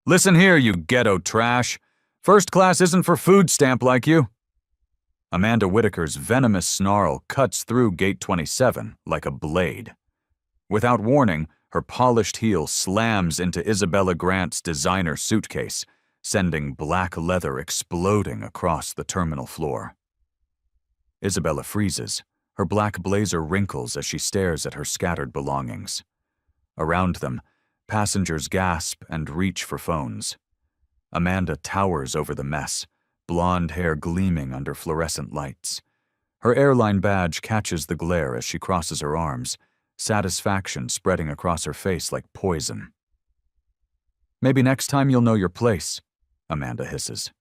Listen here, you ghetto trash. First class isn't for food stamp like you. Amanda Whitaker's venomous snarl cuts through Gate 27 like a blade. Without warning, her polished heel slams into Isabella Grant's designer suitcase, sending black leather exploding across the terminal floor. Isabella freezes. Her black blazer wrinkles as she stares at her scattered belongings. Around them, passengers gasp and reach for phones. Amanda towers over the mess, blonde hair gleaming under fluorescent lights. Her airline badge catches the glare as she crosses her arms, satisfaction spreading across her face like poison. "Maybe next time you'll know your place," Amanda hisses.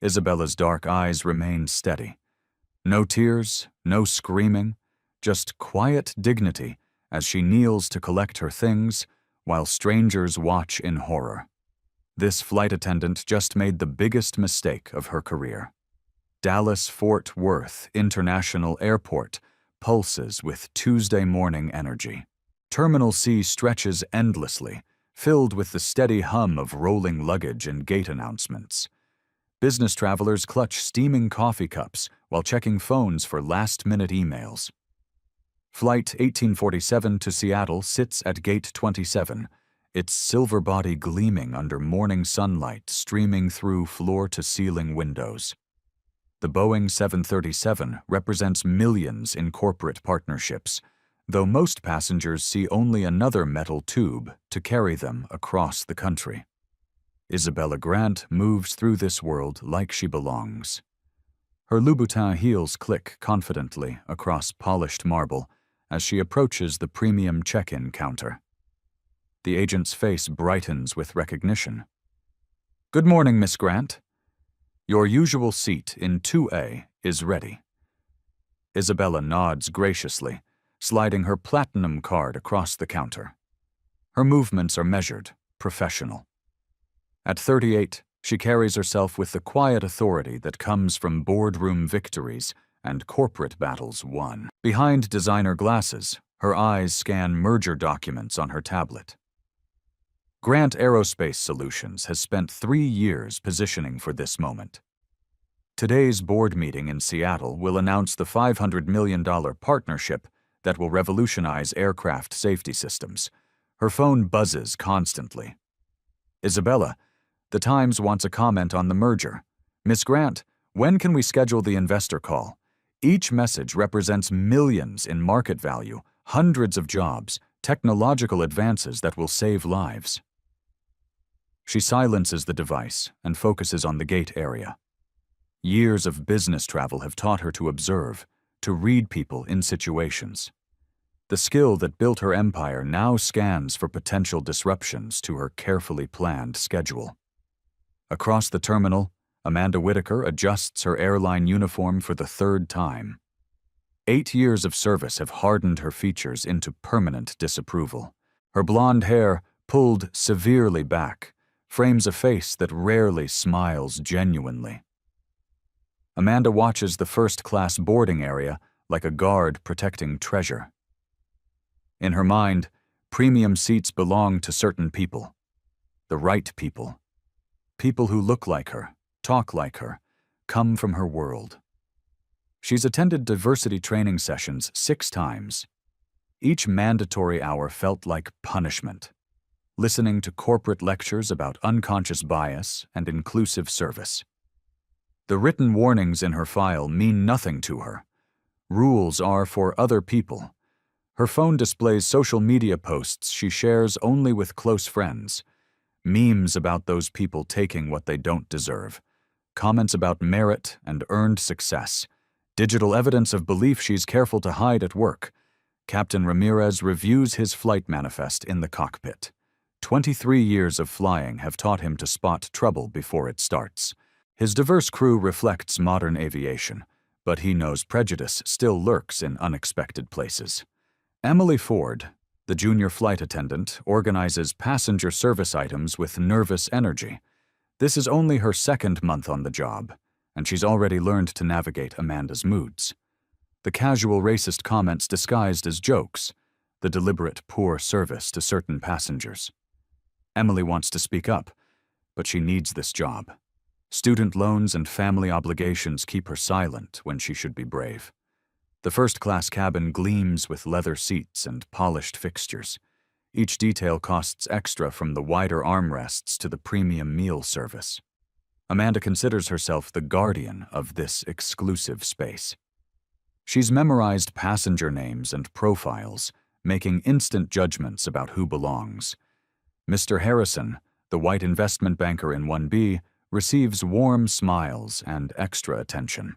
Isabella's dark eyes remain steady. No tears, no screaming, just quiet dignity as she kneels to collect her things while strangers watch in horror. This flight attendant just made the biggest mistake of her career. Dallas-Fort Worth International Airport pulses with Tuesday morning energy. Terminal C stretches endlessly, filled with the steady hum of rolling luggage and gate announcements. Business travelers clutch steaming coffee cups while checking phones for last-minute emails. Flight 1847 to Seattle sits at Gate 27, its silver body gleaming under morning sunlight streaming through floor-to-ceiling windows. The Boeing 737 represents millions in corporate partnerships, though most passengers see only another metal tube to carry them across the country. Isabella Grant moves through this world like she belongs. Her Louboutin heels click confidently across polished marble as she approaches the premium check-in counter. The agent's face brightens with recognition. "Good morning, Miss Grant. Your usual seat in 2A is ready." Isabella nods graciously, sliding her platinum card across the counter. Her movements are measured, professional. At 38, she carries herself with the quiet authority that comes from boardroom victories and corporate battles won. Behind designer glasses, her eyes scan merger documents on her tablet. Grant Aerospace Solutions has spent 3 years positioning for this moment. Today's board meeting in Seattle will announce the $500 million partnership that will revolutionize aircraft safety systems. Her phone buzzes constantly. "Isabella, the Times wants a comment on the merger. Miss Grant, when can we schedule the investor call? Each message represents millions in market value, hundreds of jobs, technological advances that will save lives." She silences the device and focuses on the gate area. Years of business travel have taught her to observe, to read people in situations. The skill that built her empire now scans for potential disruptions to her carefully planned schedule. Across the terminal, Amanda Whitaker adjusts her airline uniform for the 3rd time. 8 years of service have hardened her features into permanent disapproval. Her blonde hair, pulled severely back, frames a face that rarely smiles genuinely. Amanda watches the first-class boarding area like a guard protecting treasure. In her mind, premium seats belong to certain people. The right people. People who look like her, talk like her, come from her world. She's attended diversity training sessions 6 times. Each mandatory hour felt like punishment. Listening to corporate lectures about unconscious bias and inclusive service. The written warnings in her file mean nothing to her. Rules are for other people. Her phone displays social media posts she shares only with close friends. Memes about those people taking what they don't deserve. Comments about merit and earned success. Digital evidence of belief she's careful to hide at work. Captain Ramirez reviews his flight manifest in the cockpit. 23 years of flying have taught him to spot trouble before it starts. His diverse crew reflects modern aviation, but he knows prejudice still lurks in unexpected places. Emily Ford, the junior flight attendant, organizes passenger service items with nervous energy. This is only her 2nd month on the job, and she's already learned to navigate Amanda's moods. The casual racist comments disguised as jokes, the deliberate poor service to certain passengers. Emily wants to speak up, but she needs this job. Student loans and family obligations keep her silent when she should be brave. The first-class cabin gleams with leather seats and polished fixtures. Each detail costs extra, from the wider armrests to the premium meal service. Amanda considers herself the guardian of this exclusive space. She's memorized passenger names and profiles, making instant judgments about who belongs. Mr. Harrison, the white investment banker in 1B, receives warm smiles and extra attention.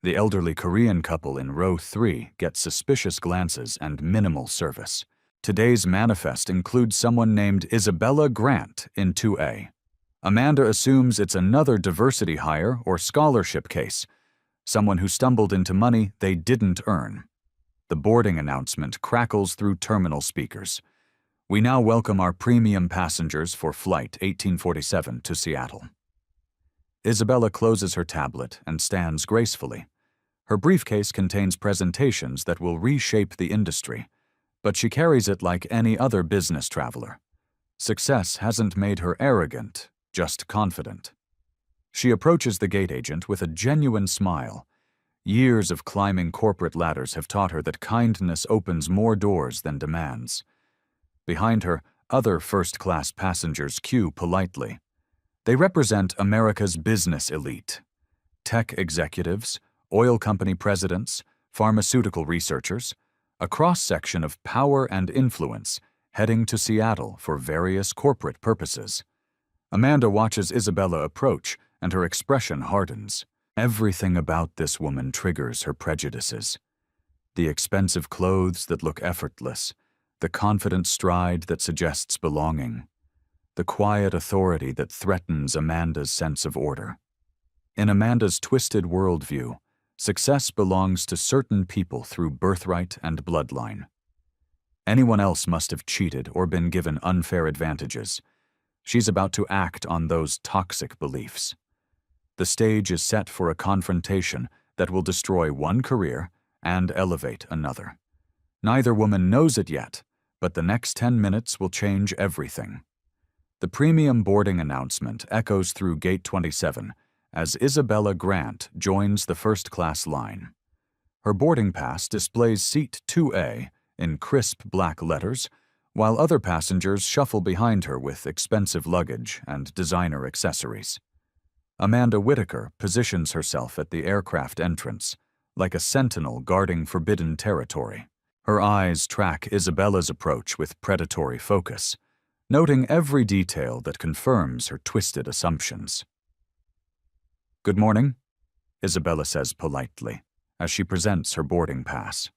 The elderly Korean couple in row 3 get suspicious glances and minimal service. Today's manifest includes someone named Isabella Grant in 2A. Amanda assumes it's another diversity hire or scholarship case, someone who stumbled into money they didn't earn. The boarding announcement crackles through terminal speakers. We now welcome our premium passengers for Flight 1847 to Seattle. Isabella closes her tablet and stands gracefully. Her briefcase contains presentations that will reshape the industry, but she carries it like any other business traveler. Success hasn't made her arrogant, just confident. She approaches the gate agent with a genuine smile. Years of climbing corporate ladders have taught her that kindness opens more doors than demands. Behind her, other first-class passengers queue politely. They represent America's business elite. Tech executives, oil company presidents, pharmaceutical researchers, a cross-section of power and influence heading to Seattle for various corporate purposes. Amanda watches Isabella approach, and her expression hardens. Everything about this woman triggers her prejudices. The expensive clothes that look effortless, the confident stride that suggests belonging, the quiet authority that threatens Amanda's sense of order. In Amanda's twisted worldview, success belongs to certain people through birthright and bloodline. Anyone else must have cheated or been given unfair advantages. She's about to act on those toxic beliefs. The stage is set for a confrontation that will destroy one career and elevate another. Neither woman knows it yet, but the next 10 minutes will change everything. The premium boarding announcement echoes through Gate 27 as Isabella Grant joins the first-class line. Her boarding pass displays Seat 2A in crisp black letters, while other passengers shuffle behind her with expensive luggage and designer accessories. Amanda Whitaker positions herself at the aircraft entrance, like a sentinel guarding forbidden territory. Her eyes track Isabella's approach with predatory focus, noting every detail that confirms her twisted assumptions. "Good morning," Isabella says politely, as she presents her boarding pass.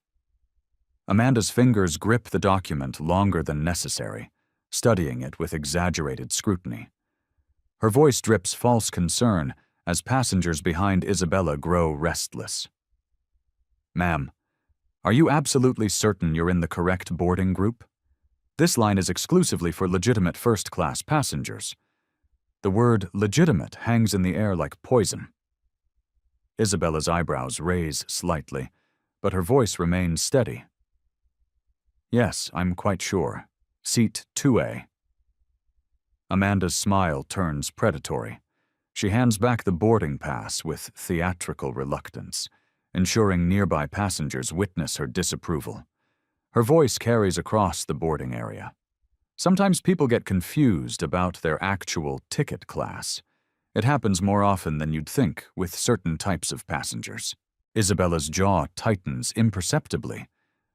Amanda's fingers grip the document longer than necessary, studying it with exaggerated scrutiny. Her voice drips false concern as passengers behind Isabella grow restless. "Ma'am, are you absolutely certain you're in the correct boarding group? This line is exclusively for legitimate first-class passengers." The word legitimate hangs in the air like poison. Isabella's eyebrows raise slightly, but her voice remains steady. "Yes, I'm quite sure. Seat 2A. Amanda's smile turns predatory. She hands back the boarding pass with theatrical reluctance, ensuring nearby passengers witness her disapproval. Her voice carries across the boarding area. Sometimes people get confused about their actual ticket class. It happens more often than you'd think with certain types of passengers. Isabella's jaw tightens imperceptibly,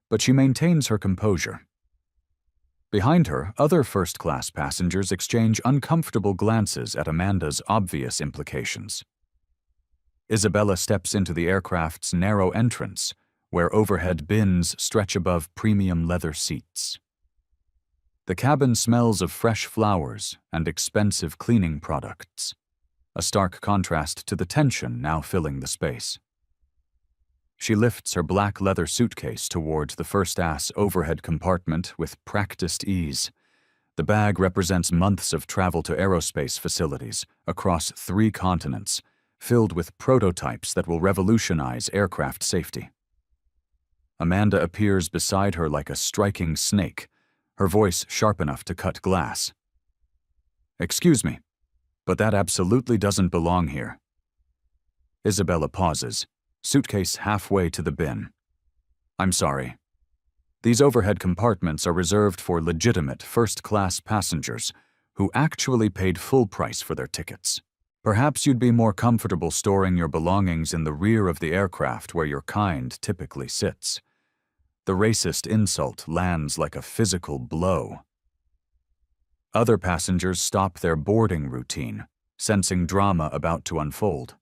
but she maintains her composure. Behind her, other first-class passengers exchange uncomfortable glances at Amanda's obvious implications. Isabella steps into the aircraft's narrow entrance, where overhead bins stretch above premium leather seats. The cabin smells of fresh flowers and expensive cleaning products, a stark contrast to the tension now filling the space. She lifts her black leather suitcase towards the first-class overhead compartment with practiced ease. The bag represents months of travel to aerospace facilities across 3 continents, filled with prototypes that will revolutionize aircraft safety. Amanda appears beside her like a striking snake, her voice sharp enough to cut glass. Excuse me, but that absolutely doesn't belong here. Isabella pauses, suitcase halfway to the bin. I'm sorry. These overhead compartments are reserved for legitimate first-class passengers who actually paid full price for their tickets. Perhaps you'd be more comfortable storing your belongings in the rear of the aircraft where your kind typically sits. The racist insult lands like a physical blow. Other passengers stop their boarding routine, sensing drama about to unfold.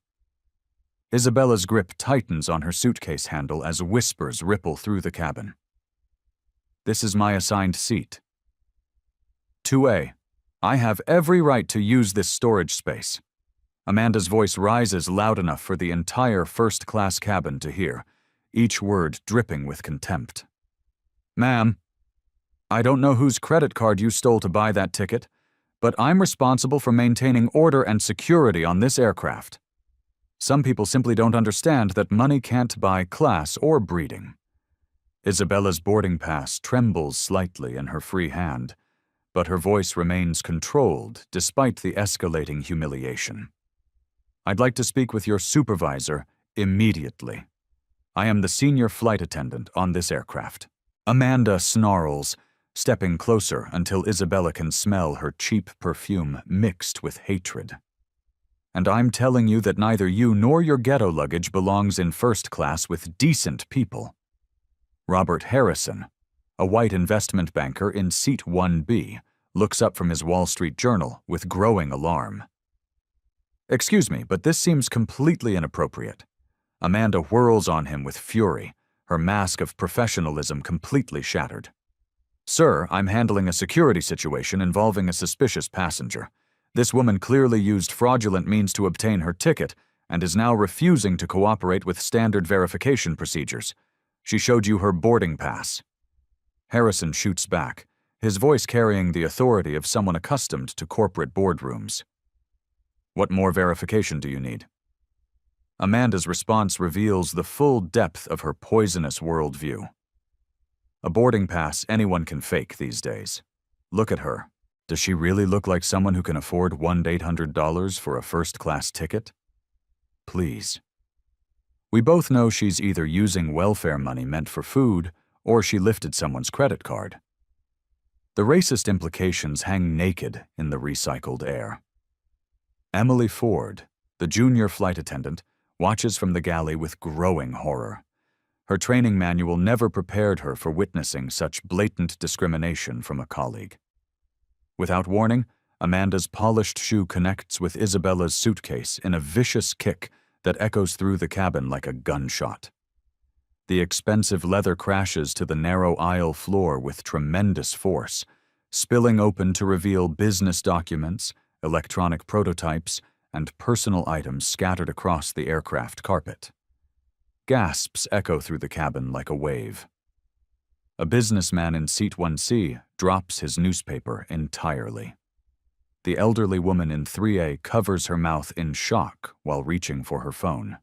Isabella's grip tightens on her suitcase handle as whispers ripple through the cabin. This is my assigned seat. 2A. I have every right to use this storage space. Amanda's voice rises loud enough for the entire first-class cabin to hear, each word dripping with contempt. Ma'am, I don't know whose credit card you stole to buy that ticket, but I'm responsible for maintaining order and security on this aircraft. Some people simply don't understand that money can't buy class or breeding. Isabella's boarding pass trembles slightly in her free hand, but her voice remains controlled despite the escalating humiliation. I'd like to speak with your supervisor immediately. I am the senior flight attendant on this aircraft. Amanda snarls, stepping closer until Isabella can smell her cheap perfume mixed with hatred. And I'm telling you that neither you nor your ghetto luggage belongs in first class with decent people. Robert Harrison, a white investment banker in seat 1B, looks up from his Wall Street Journal with growing alarm. Excuse me, but this seems completely inappropriate. Amanda whirls on him with fury, her mask of professionalism completely shattered. Sir, I'm handling a security situation involving a suspicious passenger. This woman clearly used fraudulent means to obtain her ticket and is now refusing to cooperate with standard verification procedures. She showed you her boarding pass. Harrison shoots back, his voice carrying the authority of someone accustomed to corporate boardrooms. What more verification do you need? Amanda's response reveals the full depth of her poisonous worldview. A boarding pass anyone can fake these days. Look at her. Does she really look like someone who can afford $1,800 for a first-class ticket? Please. We both know she's either using welfare money meant for food or she lifted someone's credit card. The racist implications hang naked in the recycled air. Emily Ford, the junior flight attendant, watches from the galley with growing horror. Her training manual never prepared her for witnessing such blatant discrimination from a colleague. Without warning, Amanda's polished shoe connects with Isabella's suitcase in a vicious kick that echoes through the cabin like a gunshot. The expensive leather crashes to the narrow aisle floor with tremendous force, spilling open to reveal business documents, electronic prototypes, and personal items scattered across the aircraft carpet. Gasps echo through the cabin like a wave. A businessman in seat 1C drops his newspaper entirely. The elderly woman in 3A covers her mouth in shock while reaching for her phone.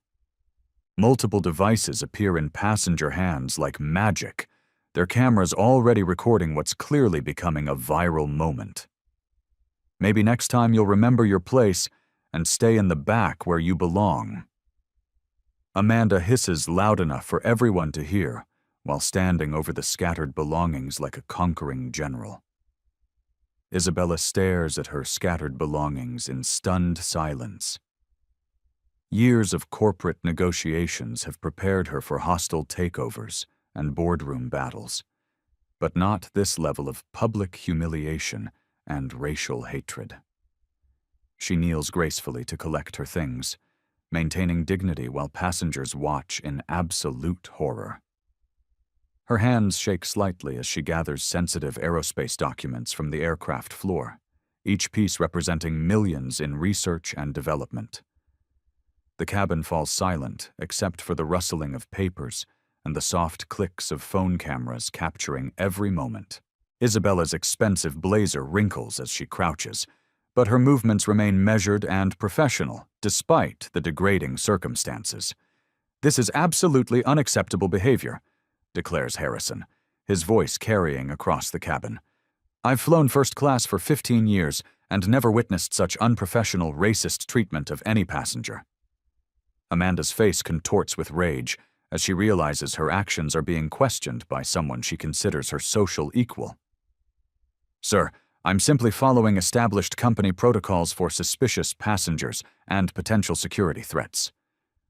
Multiple devices appear in passenger hands like magic, their cameras already recording what's clearly becoming a viral moment. Maybe next time you'll remember your place and stay in the back where you belong. Amanda hisses loud enough for everyone to hear while standing over the scattered belongings like a conquering general. Isabella stares at her scattered belongings in stunned silence. Years of corporate negotiations have prepared her for hostile takeovers and boardroom battles, but not this level of public humiliation and racial hatred. She kneels gracefully to collect her things, maintaining dignity while passengers watch in absolute horror. Her hands shake slightly as she gathers sensitive aerospace documents from the aircraft floor, each piece representing millions in research and development. The cabin falls silent except for the rustling of papers and the soft clicks of phone cameras capturing every moment. Isabella's expensive blazer wrinkles as she crouches, but her movements remain measured and professional despite the degrading circumstances. This is absolutely unacceptable behavior, declares Harrison, his voice carrying across the cabin. I've flown first class for 15 years, and never witnessed such unprofessional, racist treatment of any passenger. Amanda's face contorts with rage as she realizes her actions are being questioned by someone she considers her social equal. "Sir, I'm simply following established company protocols for suspicious passengers and potential security threats.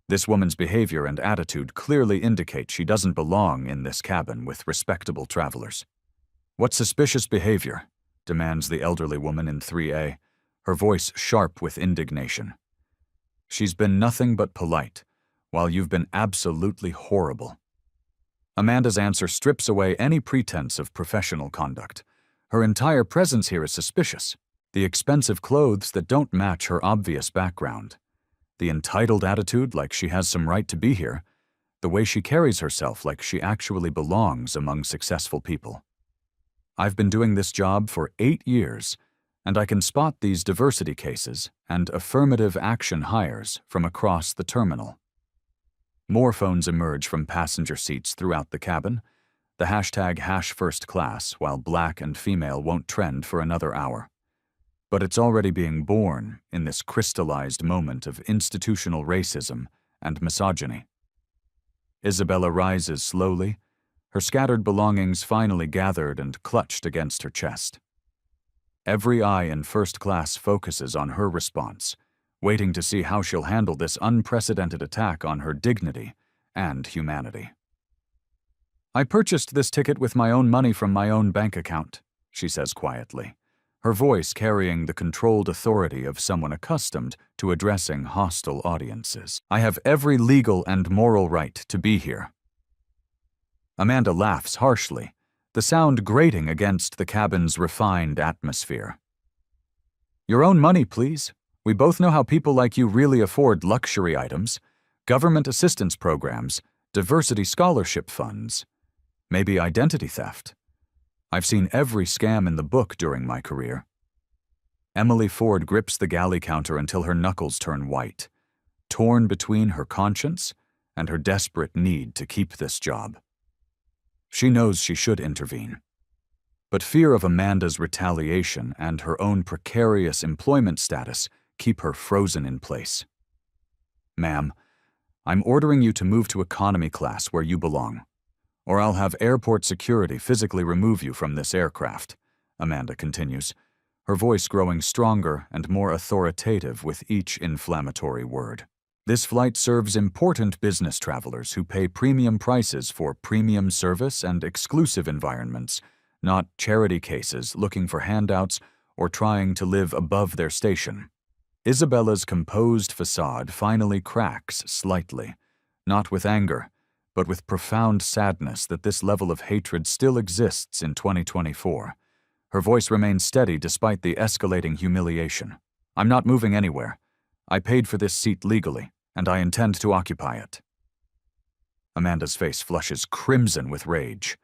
This woman's behavior and attitude clearly indicate she doesn't belong in this cabin with respectable travelers." "What suspicious behavior?" demands the elderly woman in 3A, her voice sharp with indignation. "She's been nothing but polite, while you've been absolutely horrible." Amanda's answer strips away any pretense of professional conduct. Her entire presence here is suspicious. The expensive clothes that don't match her obvious background. The entitled attitude like she has some right to be here. The way she carries herself like she actually belongs among successful people. I've been doing this job for 8 years, and I can spot these diversity cases and affirmative action hires from across the terminal. More phones emerge from passenger seats throughout the cabin. The hashtag #FirstClass, while black and female won't trend for another hour. But it's already being born in this crystallized moment of institutional racism and misogyny. Isabella rises slowly, her scattered belongings finally gathered and clutched against her chest. Every eye in first class focuses on her response, waiting to see how she'll handle this unprecedented attack on her dignity and humanity. "I purchased this ticket with my own money from my own bank account," she says quietly, her voice carrying the controlled authority of someone accustomed to addressing hostile audiences. "I have every legal and moral right to be here." Amanda laughs harshly, the sound grating against the cabin's refined atmosphere. "Your own money, please. We both know how people like you really afford luxury items, government assistance programs, diversity scholarship funds, maybe identity theft. I've seen every scam in the book during my career." Emily Ford grips the galley counter until her knuckles turn white, torn between her conscience and her desperate need to keep this job. She knows she should intervene, but fear of Amanda's retaliation and her own precarious employment status keep her frozen in place. "Ma'am, I'm ordering you to move to economy class where you belong, or I'll have airport security physically remove you from this aircraft," Amanda continues, her voice growing stronger and more authoritative with each inflammatory word. "This flight serves important business travelers who pay premium prices for premium service and exclusive environments, not charity cases looking for handouts or trying to live above their station." Isabella's composed facade finally cracks slightly, not with anger, but with profound sadness that this level of hatred still exists in 2024. Her voice remains steady despite the escalating humiliation. "I'm not moving anywhere. I paid for this seat legally, and I intend to occupy it." Amanda's face flushes crimson with rage.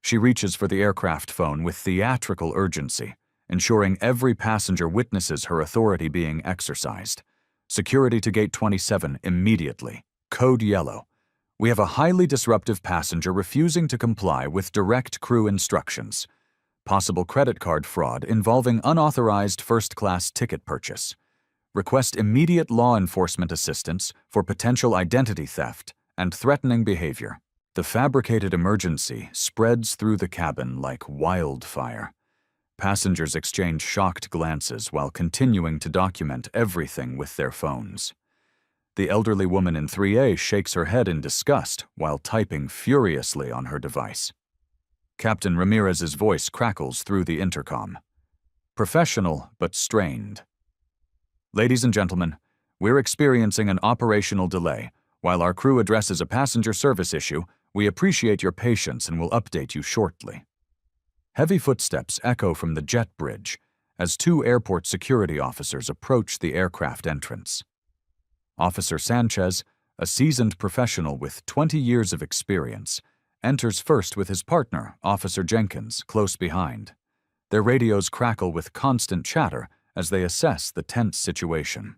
She reaches for the aircraft phone with theatrical urgency, ensuring every passenger witnesses her authority being exercised. "Security to Gate 27 immediately. Code yellow. We have a highly disruptive passenger refusing to comply with direct crew instructions. Possible credit card fraud involving unauthorized first-class ticket purchase. Request immediate law enforcement assistance for potential identity theft and threatening behavior." The fabricated emergency spreads through the cabin like wildfire. Passengers exchange shocked glances while continuing to document everything with their phones. The elderly woman in 3A shakes her head in disgust while typing furiously on her device. Captain Ramirez's voice crackles through the intercom. Professional but strained. "Ladies and gentlemen, we're experiencing an operational delay. While our crew addresses a passenger service issue, we appreciate your patience and will update you shortly." Heavy footsteps echo from the jet bridge as 2 airport security officers approach the aircraft entrance. Officer Sanchez, a seasoned professional with 20 years of experience, enters first with his partner, Officer Jenkins, close behind. Their radios crackle with constant chatter as they assess the tense situation.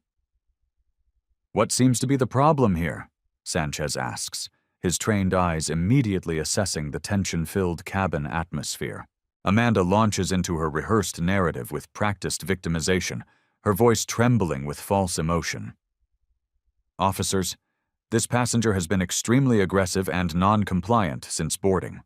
"What seems to be the problem here?" Sanchez asks, his trained eyes immediately assessing the tension-filled cabin atmosphere. Amanda launches into her rehearsed narrative with practiced victimization, her voice trembling with false emotion. Officers, this passenger has been extremely aggressive and non-compliant since boarding.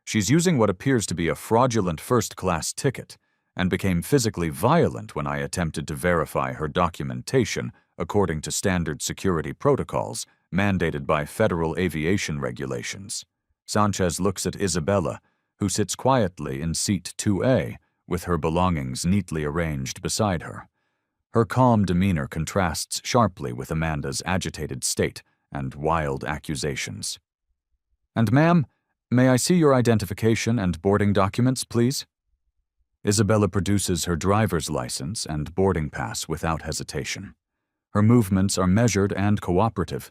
She's using what appears to be a fraudulent first-class ticket and became physically violent when I attempted to verify her documentation according to standard security protocols mandated by federal aviation regulations. Sanchez looks at Isabella, who sits quietly in seat 2A with her belongings neatly arranged beside her. Her calm demeanor contrasts sharply with Amanda's agitated state and wild accusations. "And ma'am, may I see your identification and boarding documents, please?" Isabella produces her driver's license and boarding pass without hesitation. Her movements are measured and cooperative,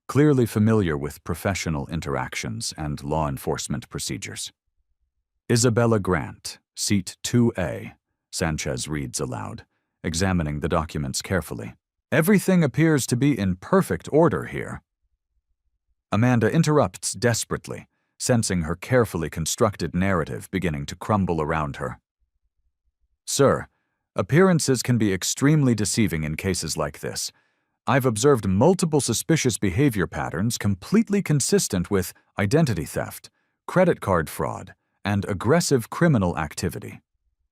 clearly familiar with professional interactions and law enforcement procedures. "Isabella Grant, seat 2A, Sanchez reads aloud, examining the documents carefully. "Everything appears to be in perfect order here." Amanda interrupts desperately, sensing her carefully constructed narrative beginning to crumble around her. "Sir, appearances can be extremely deceiving in cases like this. I've observed multiple suspicious behavior patterns completely consistent with identity theft, credit card fraud, and aggressive criminal activity.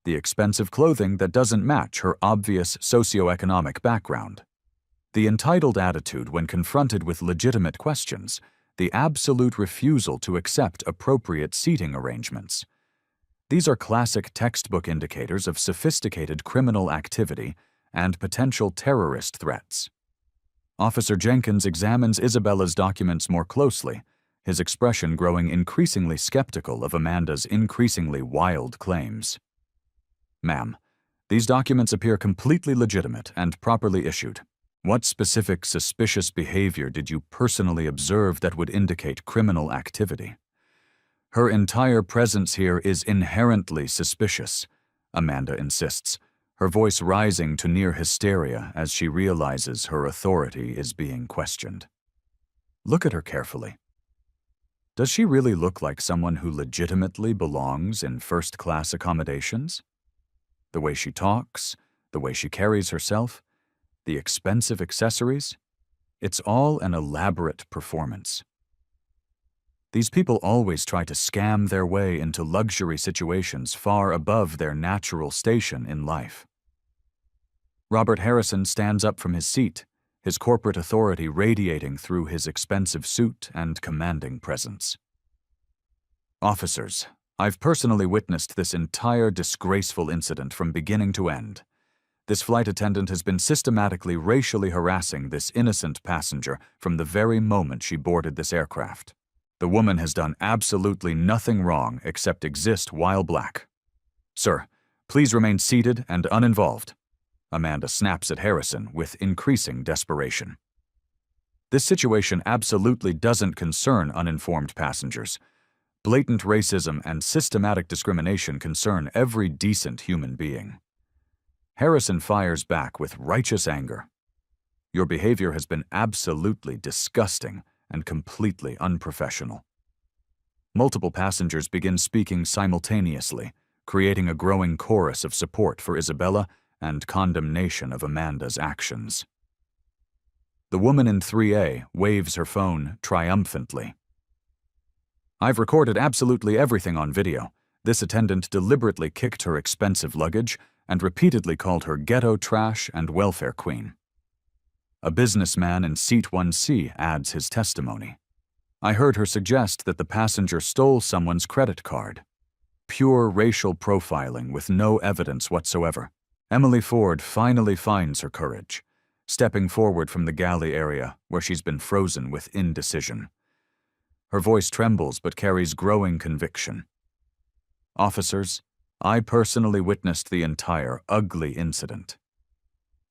The expensive clothing that doesn't match her obvious socioeconomic background. The entitled attitude when confronted with legitimate questions, the absolute refusal to accept appropriate seating arrangements. These are classic textbook indicators of sophisticated criminal activity and potential terrorist threats." Officer Jenkins examines Isabella's documents more closely, his expression growing increasingly skeptical of Amanda's increasingly wild claims. "Ma'am, these documents appear completely legitimate and properly issued. What specific suspicious behavior did you personally observe that would indicate criminal activity?" "Her entire presence here is inherently suspicious," Amanda insists, her voice rising to near hysteria as she realizes her authority is being questioned. Look at her carefully. Does she really look like someone who legitimately belongs in first-class accommodations? The way she talks, the way she carries herself, the expensive accessories, it's all an elaborate performance. These people always try to scam their way into luxury situations far above their natural station in life. Robert Harrison stands up from his seat, his corporate authority radiating through his expensive suit and commanding presence. "Officers, I've personally witnessed this entire disgraceful incident from beginning to end. This flight attendant has been systematically racially harassing this innocent passenger from the very moment she boarded this aircraft. The woman has done absolutely nothing wrong except exist while black. Sir, please remain seated and uninvolved." Amanda snaps at Harrison with increasing desperation. This situation absolutely doesn't concern uninformed passengers. Blatant racism and systematic discrimination concern every decent human being. Harrison fires back with righteous anger. "Your behavior has been absolutely disgusting and completely unprofessional." Multiple passengers begin speaking simultaneously, creating a growing chorus of support for Isabella and condemnation of Amanda's actions. The woman in 3A waves her phone triumphantly. "I've recorded absolutely everything on video. This attendant deliberately kicked her expensive luggage and repeatedly called her ghetto trash and welfare queen." A businessman in seat 1C adds his testimony. "I heard her suggest that the passenger stole someone's credit card. Pure racial profiling with no evidence whatsoever." Emily Ford finally finds her courage, stepping forward from the galley area where she's been frozen with indecision. Her voice trembles but carries growing conviction. "Officers, I personally witnessed the entire ugly incident.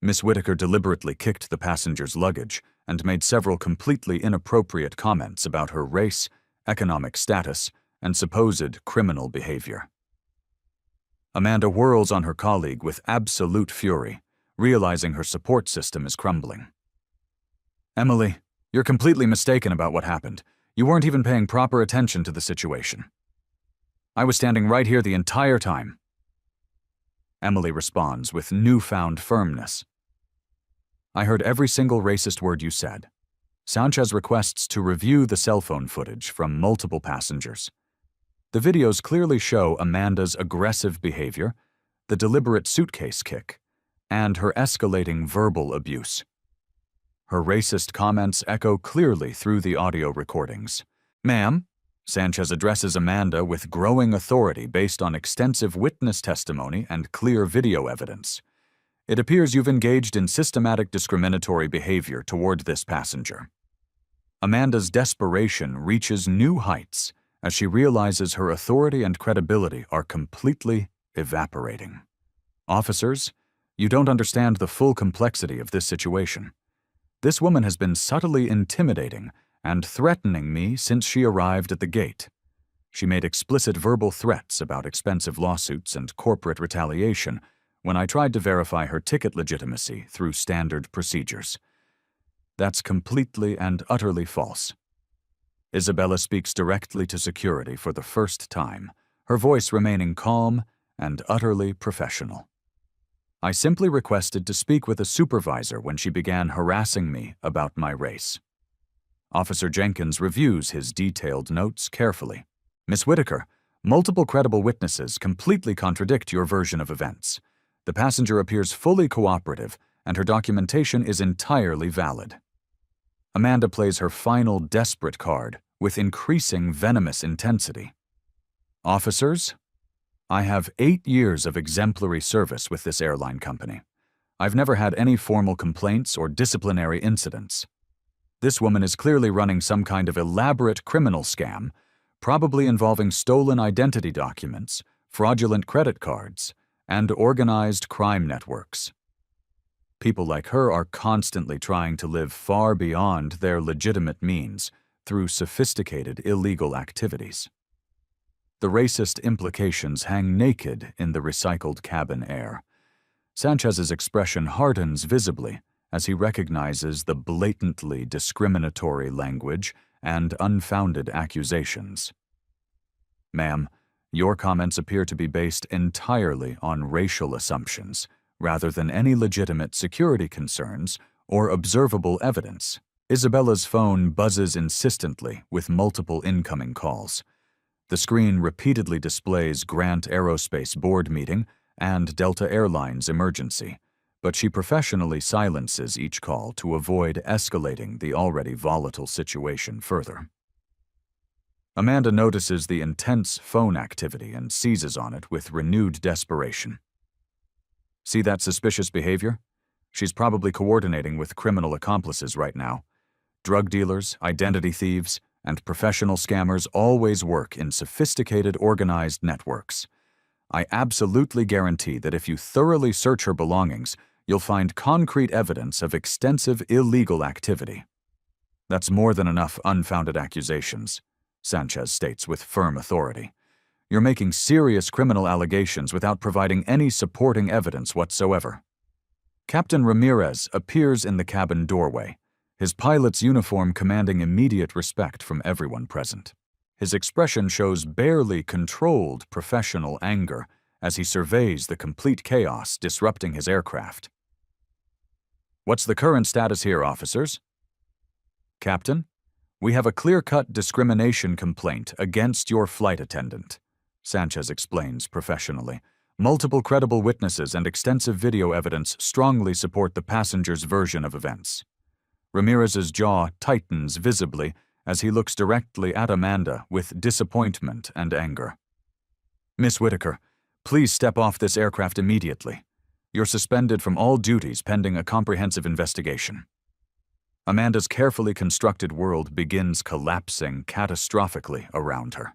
Miss Whitaker deliberately kicked the passenger's luggage and made several completely inappropriate comments about her race, economic status, and supposed criminal behavior." Amanda whirls on her colleague with absolute fury, realizing her support system is crumbling. "Emily, you're completely mistaken about what happened. You weren't even paying proper attention to the situation." I was standing right here the entire time. Emily responds with newfound firmness. I heard every single racist word you said. Sanchez requests to review the cell phone footage from multiple passengers. The videos clearly show Amanda's aggressive behavior, the deliberate suitcase kick, and her escalating verbal abuse. Her racist comments echo clearly through the audio recordings. Ma'am, Sanchez addresses Amanda with growing authority based on extensive witness testimony and clear video evidence. It appears you've engaged in systematic discriminatory behavior toward this passenger. Amanda's desperation reaches new heights as she realizes her authority and credibility are completely evaporating. Officers, you don't understand the full complexity of this situation. This woman has been subtly intimidating and threatening me since she arrived at the gate. She made explicit verbal threats about expensive lawsuits and corporate retaliation when I tried to verify her ticket legitimacy through standard procedures. That's completely and utterly false. Isabella speaks directly to security for the first time, her voice remaining calm and utterly professional. I simply requested to speak with a supervisor when she began harassing me about my race. Officer Jenkins reviews his detailed notes carefully. Miss Whitaker, multiple credible witnesses completely contradict your version of events. The passenger appears fully cooperative, and her documentation is entirely valid. Amanda plays her final desperate card with increasing venomous intensity. Officers, I have 8 years of exemplary service with this airline company. I've never had any formal complaints or disciplinary incidents. This woman is clearly running some kind of elaborate criminal scam, probably involving stolen identity documents, fraudulent credit cards, and organized crime networks. People like her are constantly trying to live far beyond their legitimate means through sophisticated illegal activities. The racist implications hang naked in the recycled cabin air. Sanchez's expression hardens visibly as he recognizes the blatantly discriminatory language and unfounded accusations. Ma'am, your comments appear to be based entirely on racial assumptions, rather than any legitimate security concerns or observable evidence. Isabella's phone buzzes insistently with multiple incoming calls. The screen repeatedly displays Grant Aerospace board meeting and Delta Airlines emergency, but she professionally silences each call to avoid escalating the already volatile situation further. Amanda notices the intense phone activity and seizes on it with renewed desperation. See that suspicious behavior? She's probably coordinating with criminal accomplices right now. Drug dealers, identity thieves, and professional scammers always work in sophisticated, organized networks. I absolutely guarantee that if you thoroughly search her belongings, you'll find concrete evidence of extensive illegal activity. That's more than enough unfounded accusations, Sanchez states with firm authority. You're making serious criminal allegations without providing any supporting evidence whatsoever. Captain Ramirez appears in the cabin doorway, his pilot's uniform commanding immediate respect from everyone present. His expression shows barely controlled professional anger as he surveys the complete chaos disrupting his aircraft. What's the current status here, officers? Captain, we have a clear-cut discrimination complaint against your flight attendant, Sanchez explains professionally. Multiple credible witnesses and extensive video evidence strongly support the passenger's version of events. Ramirez's jaw tightens visibly as he looks directly at Amanda with disappointment and anger. Miss Whitaker, please step off this aircraft immediately. You're suspended from all duties pending a comprehensive investigation. Amanda's carefully constructed world begins collapsing catastrophically around her.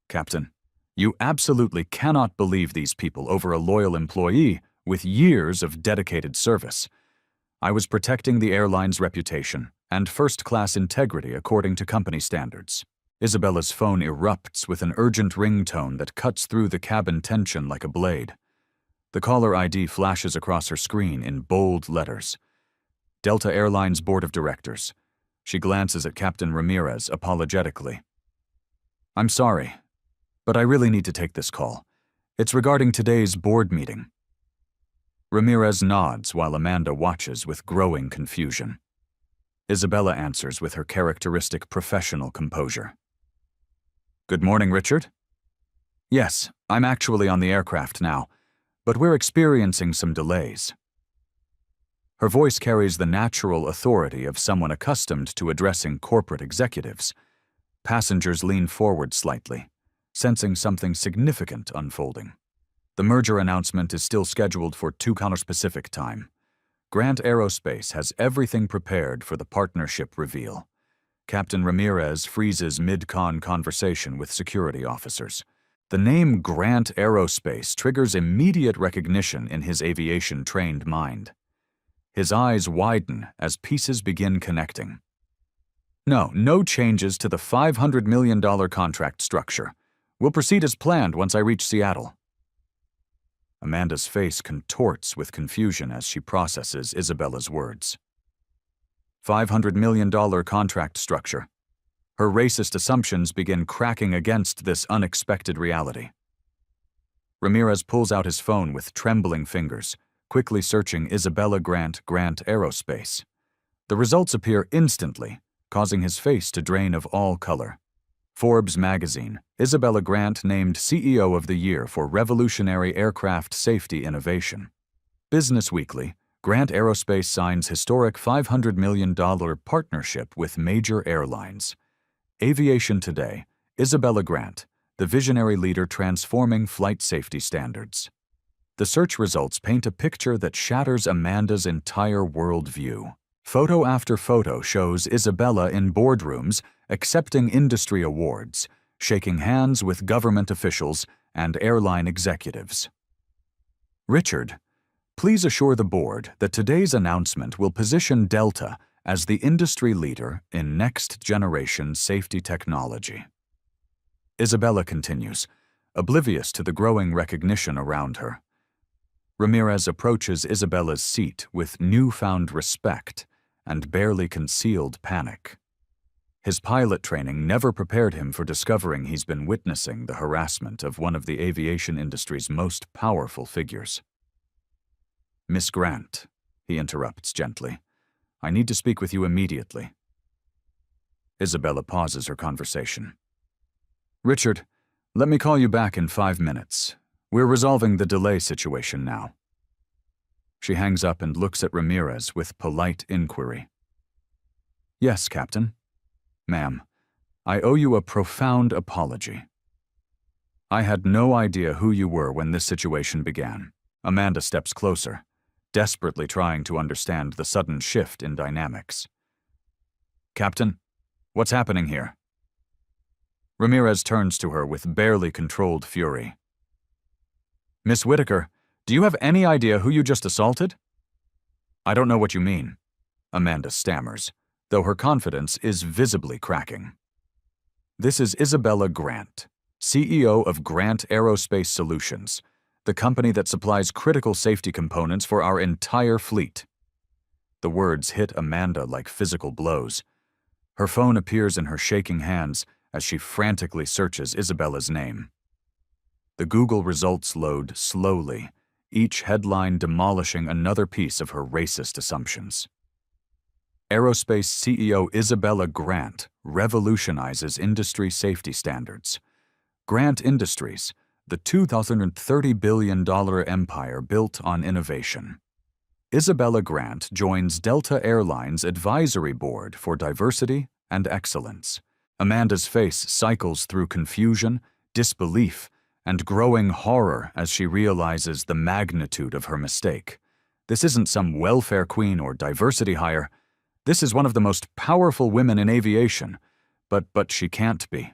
Captain, you absolutely cannot believe these people over a loyal employee with years of dedicated service. I was protecting the airline's reputation and first-class integrity according to company standards. Isabella's phone erupts with an urgent ringtone that cuts through the cabin tension like a blade. The caller ID flashes across her screen in bold letters. Delta Airlines Board of Directors. She glances at Captain Ramirez apologetically. I'm sorry. but I really need to take this call. It's regarding today's board meeting. Ramirez nods while Amanda watches with growing confusion. Isabella answers with her characteristic professional composure. Good morning, Richard. Yes, I'm actually on the aircraft now, but we're experiencing some delays. Her voice carries the natural authority of someone accustomed to addressing corporate executives. Passengers lean forward slightly, sensing something significant unfolding. The merger announcement is still scheduled for 2:00 Pacific time. Grant Aerospace has everything prepared for the partnership reveal. Captain Ramirez freezes mid-con conversation with security officers. The name Grant Aerospace triggers immediate recognition in his aviation-trained mind. His eyes widen as pieces begin connecting. No changes to the $500 million contract structure. We'll proceed as planned once I reach Seattle. Amanda's face contorts with confusion as she processes Isabella's words. $500 million contract structure. Her racist assumptions begin cracking against this unexpected reality. Ramirez pulls out his phone with trembling fingers, quickly searching Isabella Grant Aerospace. The results appear instantly, causing his face to drain of all color. Forbes magazine, Isabella Grant named CEO of the Year for revolutionary aircraft safety innovation. Business Weekly, Grant Aerospace signs historic $500 million partnership with major airlines. Aviation Today, Isabella Grant, the visionary leader transforming flight safety standards. The search results paint a picture that shatters Amanda's entire worldview. Photo after photo shows Isabella in boardrooms, accepting industry awards, shaking hands with government officials and airline executives. Richard, please assure the board that today's announcement will position Delta as the industry leader in next-generation safety technology. Isabella continues, oblivious to the growing recognition around her. Ramirez approaches Isabella's seat with newfound respect and barely concealed panic. His pilot training never prepared him for discovering he's been witnessing the harassment of one of the aviation industry's most powerful figures. Miss Grant, he interrupts gently, I need to speak with you immediately. Isabella pauses her conversation. Richard, let me call you back in 5 minutes. We're resolving the delay situation now. She hangs up and looks at Ramirez with polite inquiry. Yes, Captain. Ma'am, I owe you a profound apology. I had no idea who you were when this situation began. Amanda steps closer, desperately trying to understand the sudden shift in dynamics. Captain, what's happening here? Ramirez turns to her with barely controlled fury. Miss Whitaker, do you have any idea who you just assaulted? I don't know what you mean, Amanda stammers, though her confidence is visibly cracking. This is Isabella Grant, CEO of Grant Aerospace Solutions, the company that supplies critical safety components for our entire fleet. The words hit Amanda like physical blows. Her phone appears in her shaking hands as she frantically searches Isabella's name. The Google results load slowly, each headline demolishing another piece of her racist assumptions. Aerospace CEO Isabella Grant revolutionizes industry safety standards. Grant Industries, the $230 billion empire built on innovation. Isabella Grant joins Delta Airlines Advisory Board for Diversity and Excellence. Amanda's face cycles through confusion, disbelief, and growing horror as she realizes the magnitude of her mistake. This isn't some welfare queen or diversity hire. This is one of the most powerful women in aviation, but she can't be.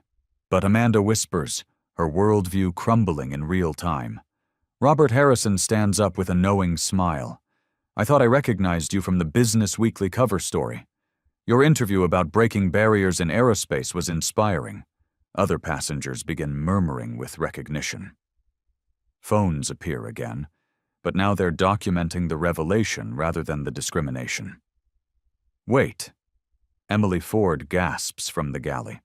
But Amanda whispers, her worldview crumbling in real time. Robert Harrison stands up with a knowing smile. I thought I recognized you from the Business Weekly cover story. Your interview about breaking barriers in aerospace was inspiring. Other passengers begin murmuring with recognition. Phones appear again, but now they're documenting the revelation rather than the discrimination. Wait. Emily Ford gasps from the galley.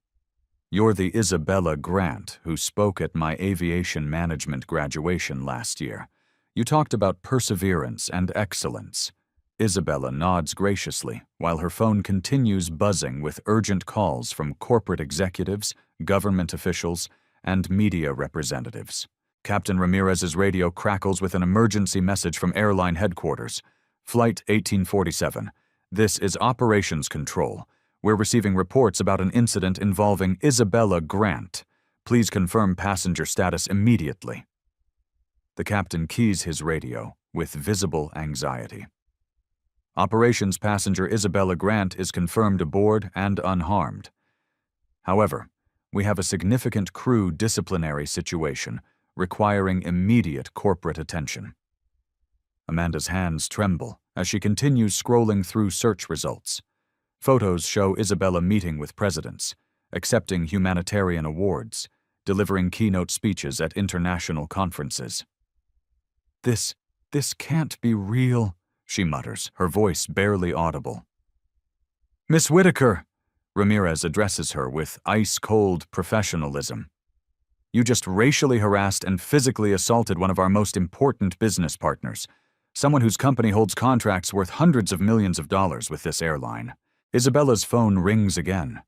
You're the Isabella Grant who spoke at my aviation management graduation last year. You talked about perseverance and excellence. Isabella nods graciously while her phone continues buzzing with urgent calls from corporate executives, government officials, and media representatives. Captain Ramirez's radio crackles with an emergency message from airline headquarters. Flight 1847. This is Operations Control. We're receiving reports about an incident involving Isabella Grant. Please confirm passenger status immediately. The captain keys his radio with visible anxiety. Operations passenger Isabella Grant is confirmed aboard and unharmed. However, we have a significant crew disciplinary situation requiring immediate corporate attention. Amanda's hands tremble as she continues scrolling through search results. Photos show Isabella meeting with presidents, accepting humanitarian awards, delivering keynote speeches at international conferences. This can't be real, she mutters, her voice barely audible. Miss Whitaker, Ramirez addresses her with ice-cold professionalism. You just racially harassed and physically assaulted one of our most important business partners, someone whose company holds contracts worth hundreds of millions of dollars with this airline. Isabella's phone rings again,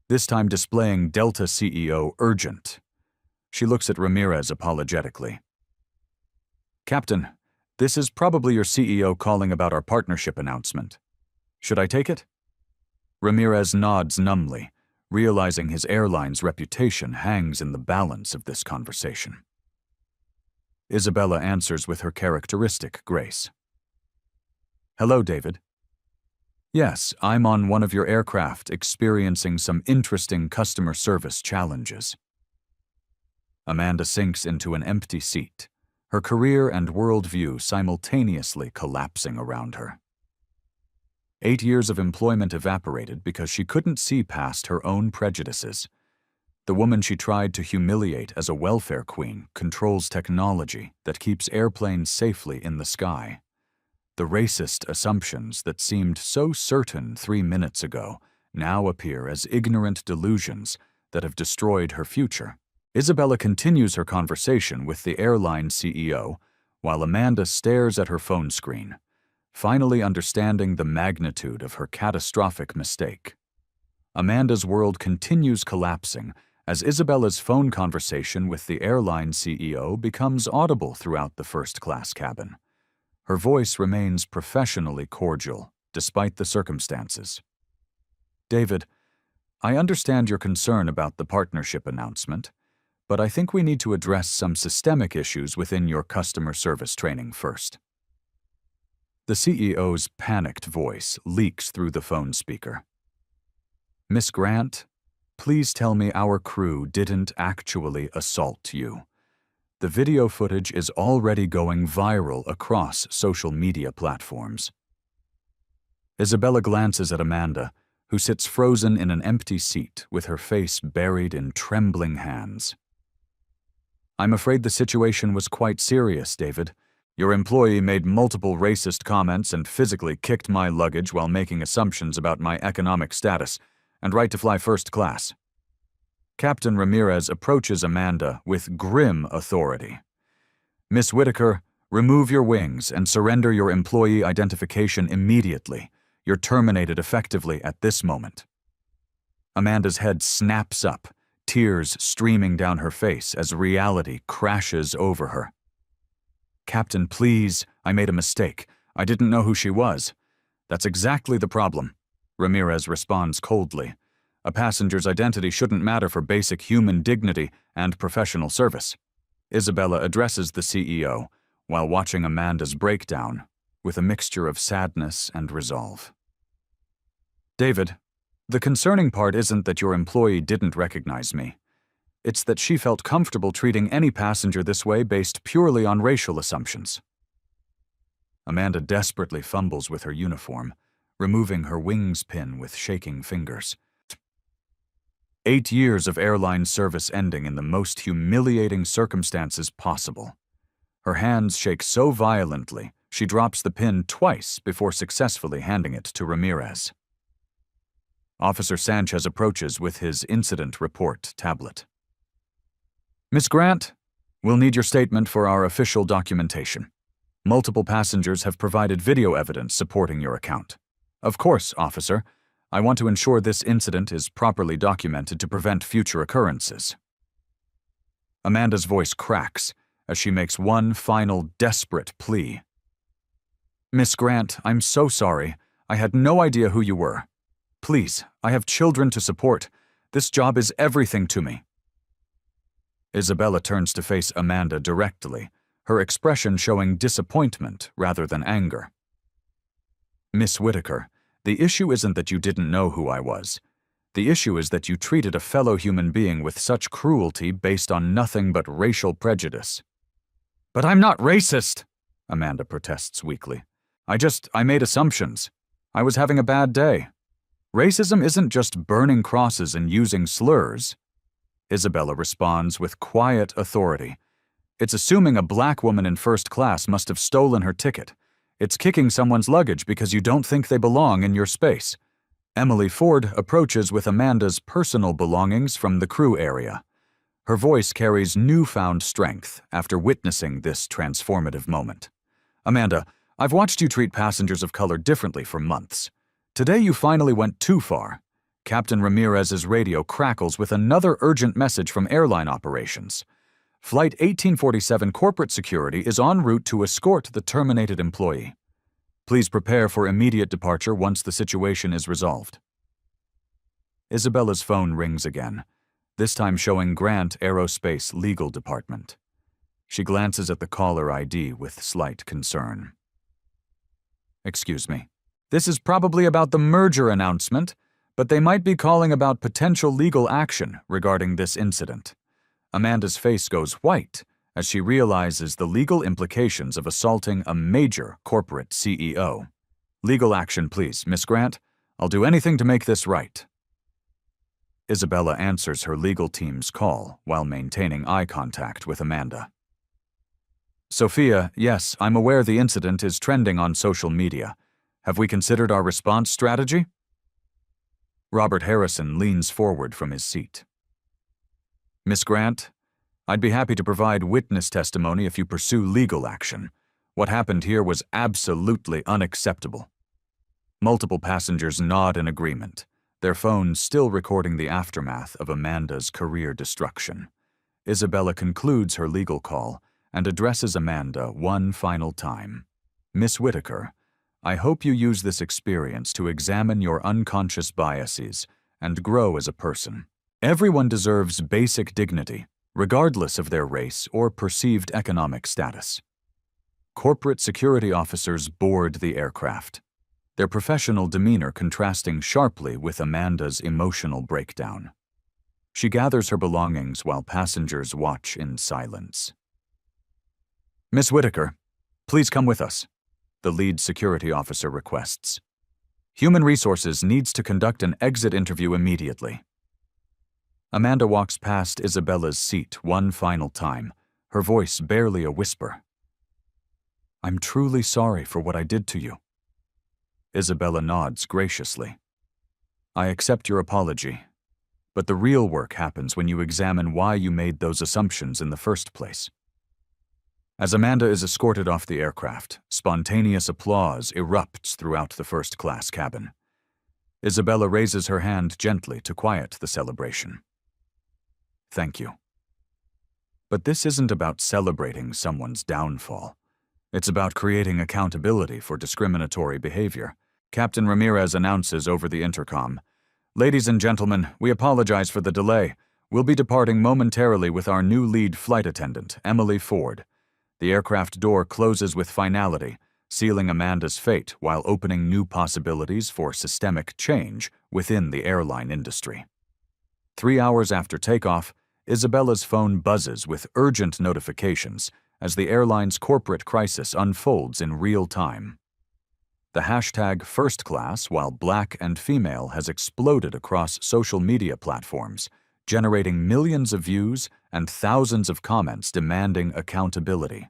this time displaying Delta CEO Urgent. She looks at Ramirez apologetically. Captain, this is probably your CEO calling about our partnership announcement. Should I take it? Ramirez nods numbly, realizing his airline's reputation hangs in the balance of this conversation. Isabella answers with her characteristic grace. Hello, David. Yes, I'm on one of your aircraft experiencing some interesting customer service challenges. Amanda sinks into an empty seat, her career and worldview simultaneously collapsing around her. 8 years of employment evaporated because she couldn't see past her own prejudices. The woman she tried to humiliate as a welfare queen controls technology that keeps airplanes safely in the sky. The racist assumptions that seemed so certain 3 minutes ago now appear as ignorant delusions that have destroyed her future. Isabella continues her conversation with the airline CEO while Amanda stares at her phone screen, finally understanding the magnitude of her catastrophic mistake. Amanda's world continues collapsing as Isabella's phone conversation with the airline CEO becomes audible throughout the first-class cabin. Her voice remains professionally cordial, despite the circumstances. David, I understand your concern about the partnership announcement, but I think we need to address some systemic issues within your customer service training first. The CEO's panicked voice leaks through the phone speaker. Miss Grant, please tell me our crew didn't actually assault you. The video footage is already going viral across social media platforms. Isabella glances at Amanda, who sits frozen in an empty seat with her face buried in trembling hands. I'm afraid the situation was quite serious, David. Your employee made multiple racist comments and physically kicked my luggage while making assumptions about my economic status and right to fly first class. Captain Ramirez approaches Amanda with grim authority. Miss Whitaker, remove your wings and surrender your employee identification immediately. You're terminated effectively at this moment. Amanda's head snaps up, tears streaming down her face as reality crashes over her. Captain, please, I made a mistake. I didn't know who she was. That's exactly the problem, Ramirez responds coldly. A passenger's identity shouldn't matter for basic human dignity and professional service. Isabella addresses the CEO while watching Amanda's breakdown with a mixture of sadness and resolve. David, the concerning part isn't that your employee didn't recognize me. It's that she felt comfortable treating any passenger this way based purely on racial assumptions. Amanda desperately fumbles with her uniform, removing her wings pin with shaking fingers. 8 years of airline service ending in the most humiliating circumstances possible. Her hands shake so violently, she drops the pin twice before successfully handing it to Ramirez. Officer Sanchez approaches with his incident report tablet. Miss Grant, we'll need your statement for our official documentation. Multiple passengers have provided video evidence supporting your account. Of course, officer. I want to ensure this incident is properly documented to prevent future occurrences. Amanda's voice cracks as she makes one final desperate plea. Miss Grant, I'm so sorry. I had no idea who you were. Please, I have children to support. This job is everything to me. Isabella turns to face Amanda directly, her expression showing disappointment rather than anger. Miss Whitaker, the issue isn't that you didn't know who I was. The issue is that you treated a fellow human being with such cruelty based on nothing but racial prejudice. But I'm not racist, Amanda protests weakly. I made assumptions. I was having a bad day. Racism isn't just burning crosses and using slurs. Isabella responds with quiet authority. It's assuming a black woman in first class must have stolen her ticket. It's kicking someone's luggage because you don't think they belong in your space. Emily Ford approaches with Amanda's personal belongings from the crew area. Her voice carries newfound strength after witnessing this transformative moment. Amanda, I've watched you treat passengers of color differently for months. Today you finally went too far. Captain Ramirez's radio crackles with another urgent message from airline operations. Flight 1847 corporate security is en route to escort the terminated employee. Please prepare for immediate departure once the situation is resolved. Isabella's phone rings again, this time showing Grant Aerospace Legal Department. She glances at the caller ID with slight concern. Excuse me. This is probably about the merger announcement, but they might be calling about potential legal action regarding this incident. Amanda's face goes white as she realizes the legal implications of assaulting a major corporate CEO. Legal action, please, Miss Grant. I'll do anything to make this right. Isabella answers her legal team's call while maintaining eye contact with Amanda. Sophia, yes, I'm aware the incident is trending on social media. Have we considered our response strategy? Robert Harrison leans forward from his seat. Miss Grant, I'd be happy to provide witness testimony if you pursue legal action. What happened here was absolutely unacceptable. Multiple passengers nod in agreement, their phones still recording the aftermath of Amanda's career destruction. Isabella concludes her legal call and addresses Amanda one final time. Miss Whitaker, I hope you use this experience to examine your unconscious biases and grow as a person. Everyone deserves basic dignity, regardless of their race or perceived economic status. Corporate security officers board the aircraft, their professional demeanor contrasting sharply with Amanda's emotional breakdown. She gathers her belongings while passengers watch in silence. Miss Whitaker, please come with us, the lead security officer requests. Human Resources needs to conduct an exit interview immediately. Amanda walks past Isabella's seat one final time, her voice barely a whisper. I'm truly sorry for what I did to you. Isabella nods graciously. I accept your apology, but the real work happens when you examine why you made those assumptions in the first place. As Amanda is escorted off the aircraft, spontaneous applause erupts throughout the first-class cabin. Isabella raises her hand gently to quiet the celebration. Thank you. But this isn't about celebrating someone's downfall. It's about creating accountability for discriminatory behavior. Captain Ramirez announces over the intercom, Ladies and gentlemen, we apologize for the delay. We'll be departing momentarily with our new lead flight attendant, Emily Ford. The aircraft door closes with finality, sealing Amanda's fate while opening new possibilities for systemic change within the airline industry. 3 hours after takeoff, Isabella's phone buzzes with urgent notifications as the airline's corporate crisis unfolds in real time. The hashtag First Class, while black and female, has exploded across social media platforms, generating millions of views and thousands of comments demanding accountability.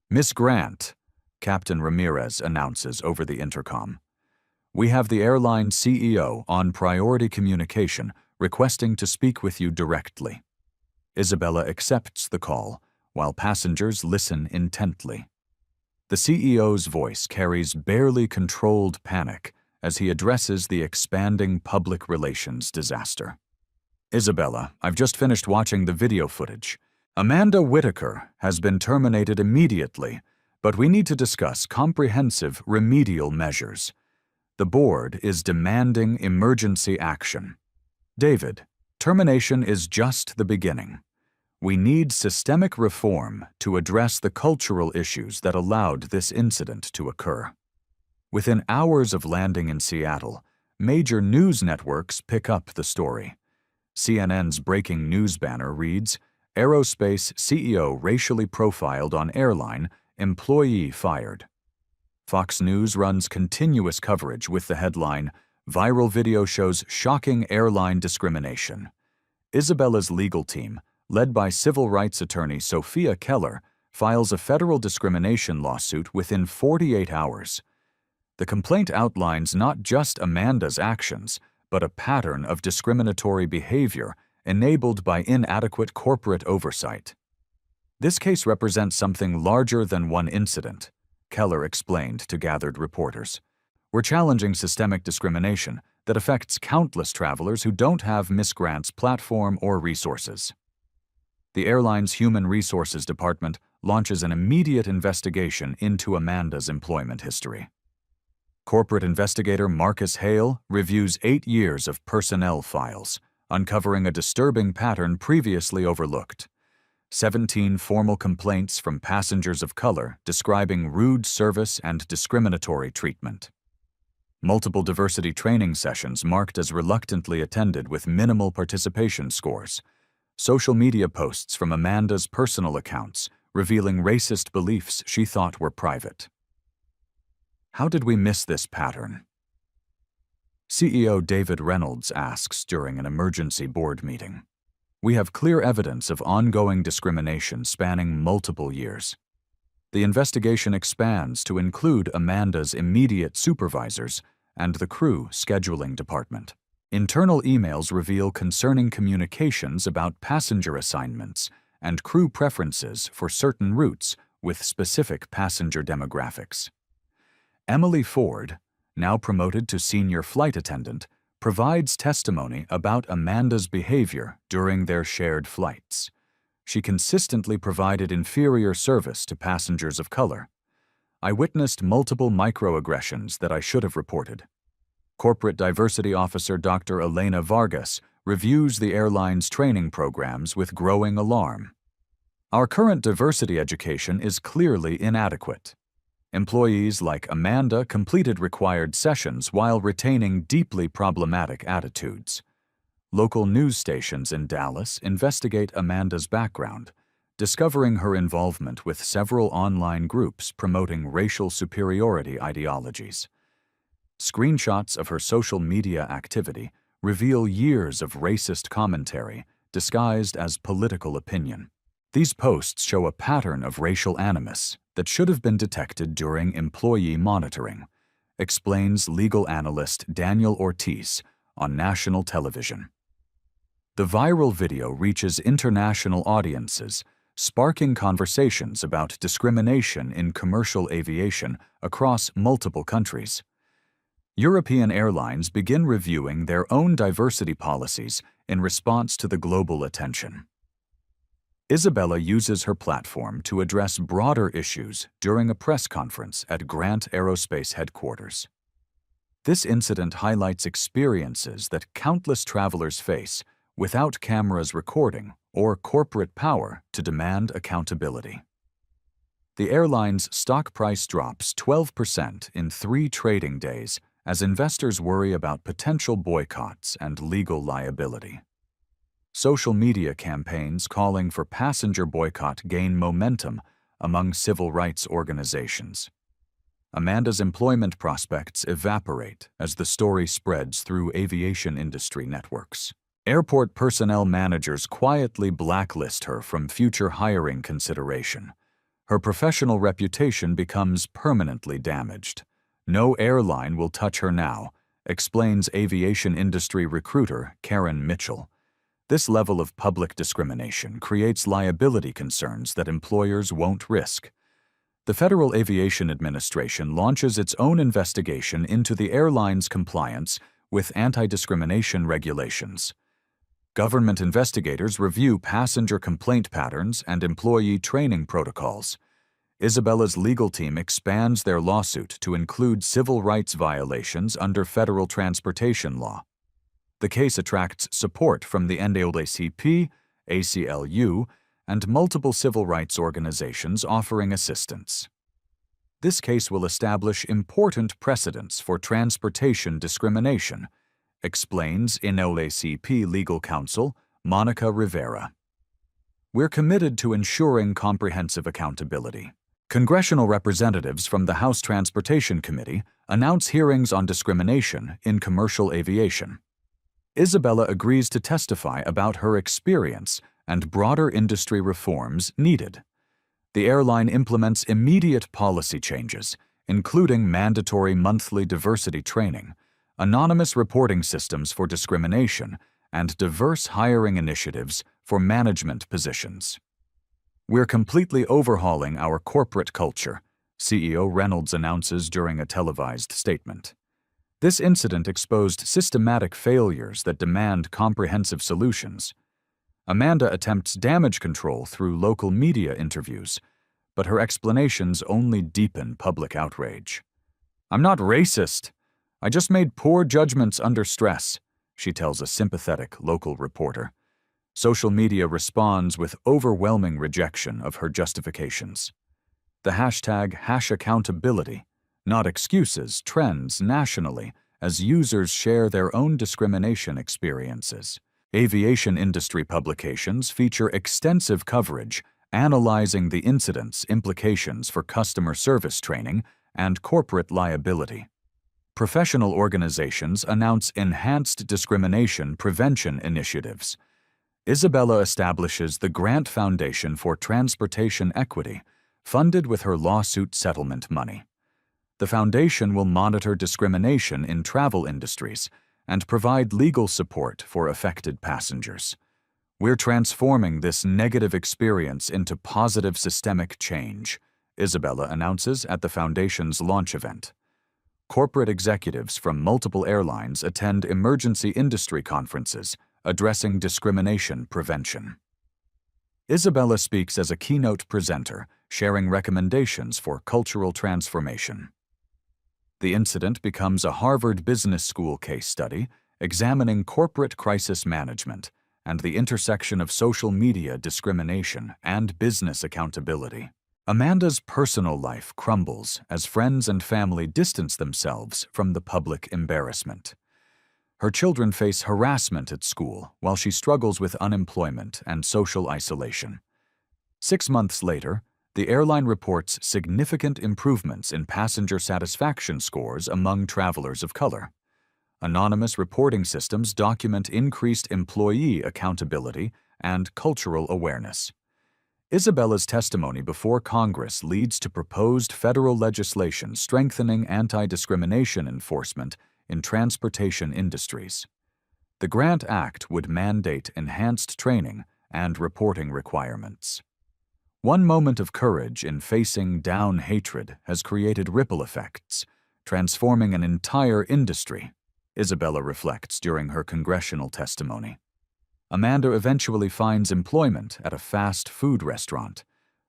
Miss Grant, Captain Ramirez announces over the intercom. We have the airline CEO on priority communication requesting to speak with you directly. Isabella accepts the call, while passengers listen intently. The CEO's voice carries barely controlled panic as he addresses the expanding public relations disaster. Isabella, I've just finished watching the video footage. Amanda Whitaker has been terminated immediately, but we need to discuss comprehensive remedial measures. The board is demanding emergency action. David, termination is just the beginning. We need systemic reform to address the cultural issues that allowed this incident to occur. Within hours of landing in Seattle, major news networks pick up the story. CNN's breaking news banner reads, "Aerospace CEO racially profiled on airline, employee fired." Fox News runs continuous coverage with the headline, "Viral video shows shocking airline discrimination." Isabella's legal team, led by civil rights attorney Sophia Keller, files a federal discrimination lawsuit within 48 hours. The complaint outlines not just Amanda's actions, but a pattern of discriminatory behavior enabled by inadequate corporate oversight. This case represents something larger than one incident, Keller explained to gathered reporters. We're challenging systemic discrimination that affects countless travelers who don't have Ms. Grant's platform or resources. The airline's Human Resources Department launches an immediate investigation into Amanda's employment history. Corporate investigator Marcus Hale reviews 8 years of personnel files, uncovering a disturbing pattern previously overlooked. 17 formal complaints from passengers of color describing rude service and discriminatory treatment. Multiple diversity training sessions marked as reluctantly attended with minimal participation scores. Social media posts from Amanda's personal accounts revealing racist beliefs she thought were private. How did we miss this pattern? CEO David Reynolds asks during an emergency board meeting. We have clear evidence of ongoing discrimination spanning multiple years. The investigation expands to include Amanda's immediate supervisors and the crew scheduling department. Internal emails reveal concerning communications about passenger assignments and crew preferences for certain routes with specific passenger demographics. Emily Ford, now promoted to senior flight attendant, provides testimony about Amanda's behavior during their shared flights. She consistently provided inferior service to passengers of color. I witnessed multiple microaggressions that I should have reported. Corporate Diversity Officer Dr. Elena Vargas reviews the airline's training programs with growing alarm. Our current diversity education is clearly inadequate. Employees like Amanda completed required sessions while retaining deeply problematic attitudes. Local news stations in Dallas investigate Amanda's background, discovering her involvement with several online groups promoting racial superiority ideologies. Screenshots of her social media activity reveal years of racist commentary disguised as political opinion. These posts show a pattern of racial animus that should have been detected during employee monitoring, explains legal analyst Daniel Ortiz on national television. The viral video reaches international audiences, sparking conversations about discrimination in commercial aviation across multiple countries. European airlines begin reviewing their own diversity policies in response to the global attention. Isabella uses her platform to address broader issues during a press conference at Grant Aerospace headquarters. This incident highlights experiences that countless travelers face without cameras recording or corporate power to demand accountability. The airline's stock price drops 12% in 3 trading days as investors worry about potential boycotts and legal liability. Social media campaigns calling for passenger boycott gain momentum among civil rights organizations. Amanda's employment prospects evaporate as the story spreads through aviation industry networks. Airport personnel managers quietly blacklist her from future hiring consideration. Her professional reputation becomes permanently damaged. No airline will touch her now, explains aviation industry recruiter Karen Mitchell. This level of public discrimination creates liability concerns that employers won't risk. The Federal Aviation Administration launches its own investigation into the airline's compliance with anti-discrimination regulations. Government investigators review passenger complaint patterns and employee training protocols. Isabella's legal team expands their lawsuit to include civil rights violations under federal transportation law. The case attracts support from the NAACP, ACLU, and multiple civil rights organizations offering assistance. This case will establish important precedents for transportation discrimination, explains NAACP legal counsel Monica Rivera. We're committed to ensuring comprehensive accountability. Congressional representatives from the House Transportation Committee announce hearings on discrimination in commercial aviation. Isabella agrees to testify about her experience and broader industry reforms needed. The airline implements immediate policy changes, including mandatory monthly diversity training, anonymous reporting systems for discrimination, and diverse hiring initiatives for management positions. We're completely overhauling our corporate culture, CEO Reynolds announces during a televised statement. This incident exposed systematic failures that demand comprehensive solutions. Amanda attempts damage control through local media interviews, but her explanations only deepen public outrage. "I'm not racist. I just made poor judgments under stress," she tells a sympathetic local reporter. Social media responds with overwhelming rejection of her justifications. The hashtag #accountability, not excuses, trends nationally as users share their own discrimination experiences. Aviation industry publications feature extensive coverage analyzing the incident's implications for customer service training and corporate liability. Professional organizations announce enhanced discrimination prevention initiatives. Isabella establishes the Grant Foundation for Transportation Equity, funded with her lawsuit settlement money. The foundation will monitor discrimination in travel industries and provide legal support for affected passengers. "We're transforming this negative experience into positive systemic change," Isabella announces at the foundation's launch event. Corporate executives from multiple airlines attend emergency industry conferences addressing discrimination prevention. Isabella speaks as a keynote presenter, sharing recommendations for cultural transformation. The incident becomes a Harvard Business School case study examining corporate crisis management and the intersection of social media discrimination and business accountability. Amanda's personal life crumbles as friends and family distance themselves from the public embarrassment. Her children face harassment at school while she struggles with unemployment and social isolation. 6 months later, the airline reports significant improvements in passenger satisfaction scores among travelers of color. Anonymous reporting systems document increased employee accountability and cultural awareness. Isabella's testimony before Congress leads to proposed federal legislation strengthening anti-discrimination enforcement in transportation industries. The Grant Act would mandate enhanced training and reporting requirements. One moment of courage in facing down hatred has created ripple effects, transforming an entire industry, Isabella reflects during her congressional testimony. Amanda eventually finds employment at a fast food restaurant,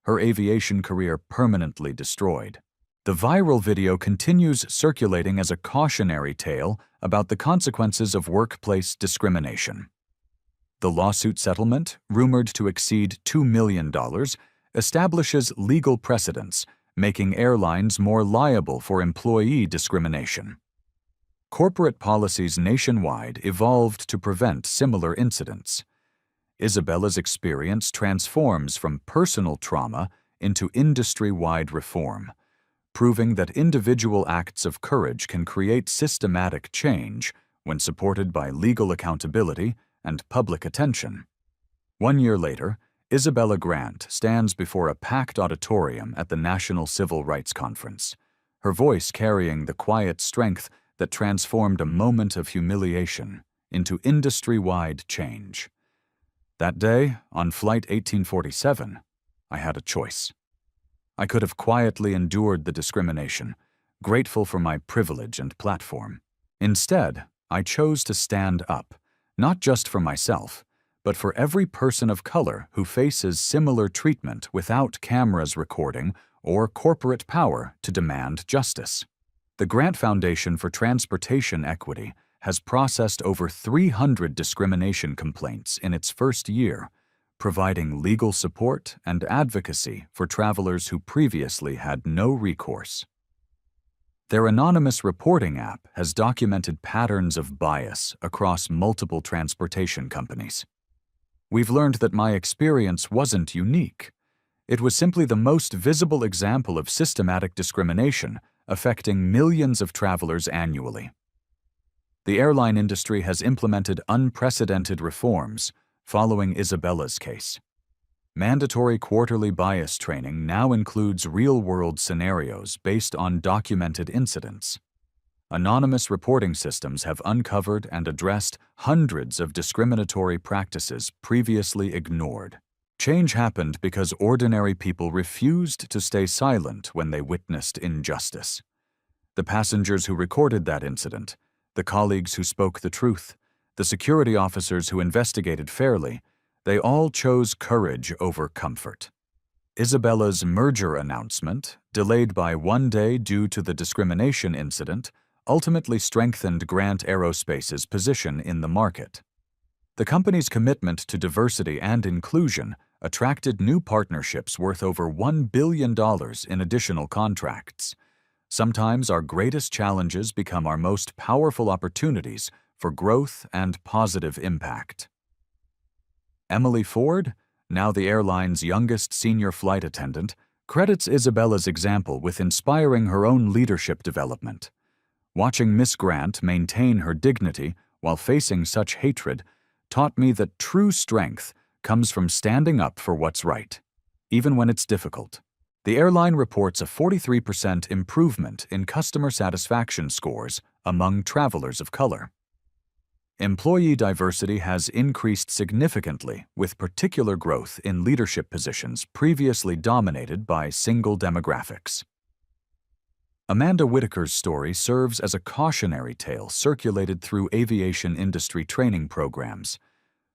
her aviation career permanently destroyed. The viral video continues circulating as a cautionary tale about the consequences of workplace discrimination. The lawsuit settlement, rumored to exceed $2 million, establishes legal precedents, making airlines more liable for employee discrimination. Corporate policies nationwide evolved to prevent similar incidents. Isabella's experience transforms from personal trauma into industry-wide reform, proving that individual acts of courage can create systematic change when supported by legal accountability and public attention. 1 year later, Isabella Grant stands before a packed auditorium at the National Civil Rights Conference. her voice carrying the quiet strength that transformed a moment of humiliation into industry-wide change. That day, on Flight 1847, I had a choice. I could have quietly endured the discrimination, grateful for my privilege and platform. Instead, I chose to stand up, not just for myself, but for every person of color who faces similar treatment without cameras recording or corporate power to demand justice. The Grant Foundation for Transportation Equity has processed over 300 discrimination complaints in its first year, providing legal support and advocacy for travelers who previously had no recourse. Their anonymous reporting app has documented patterns of bias across multiple transportation companies. We've learned that my experience wasn't unique. It was simply the most visible example of systematic discrimination affecting millions of travelers annually. The airline industry has implemented unprecedented reforms following Isabella's case. Mandatory quarterly bias training now includes real-world scenarios based on documented incidents. Anonymous reporting systems have uncovered and addressed hundreds of discriminatory practices previously ignored. Change happened because ordinary people refused to stay silent when they witnessed injustice. The passengers who recorded that incident, the colleagues who spoke the truth, the security officers who investigated fairly, they all chose courage over comfort. Isabella's merger announcement, delayed by one day due to the discrimination incident, ultimately strengthened Grant Aerospace's position in the market. The company's commitment to diversity and inclusion attracted new partnerships worth over $1 billion in additional contracts. Sometimes our greatest challenges become our most powerful opportunities for growth and positive impact. Emily Ford, now the airline's youngest senior flight attendant, credits Isabella's example with inspiring her own leadership development. Watching Miss Grant maintain her dignity while facing such hatred taught me that true strength comes from standing up for what's right, even when it's difficult. The airline reports a 43% improvement in customer satisfaction scores among travelers of color. Employee diversity has increased significantly, with particular growth in leadership positions previously dominated by single demographics. Amanda Whitaker's story serves as a cautionary tale circulated through aviation industry training programs.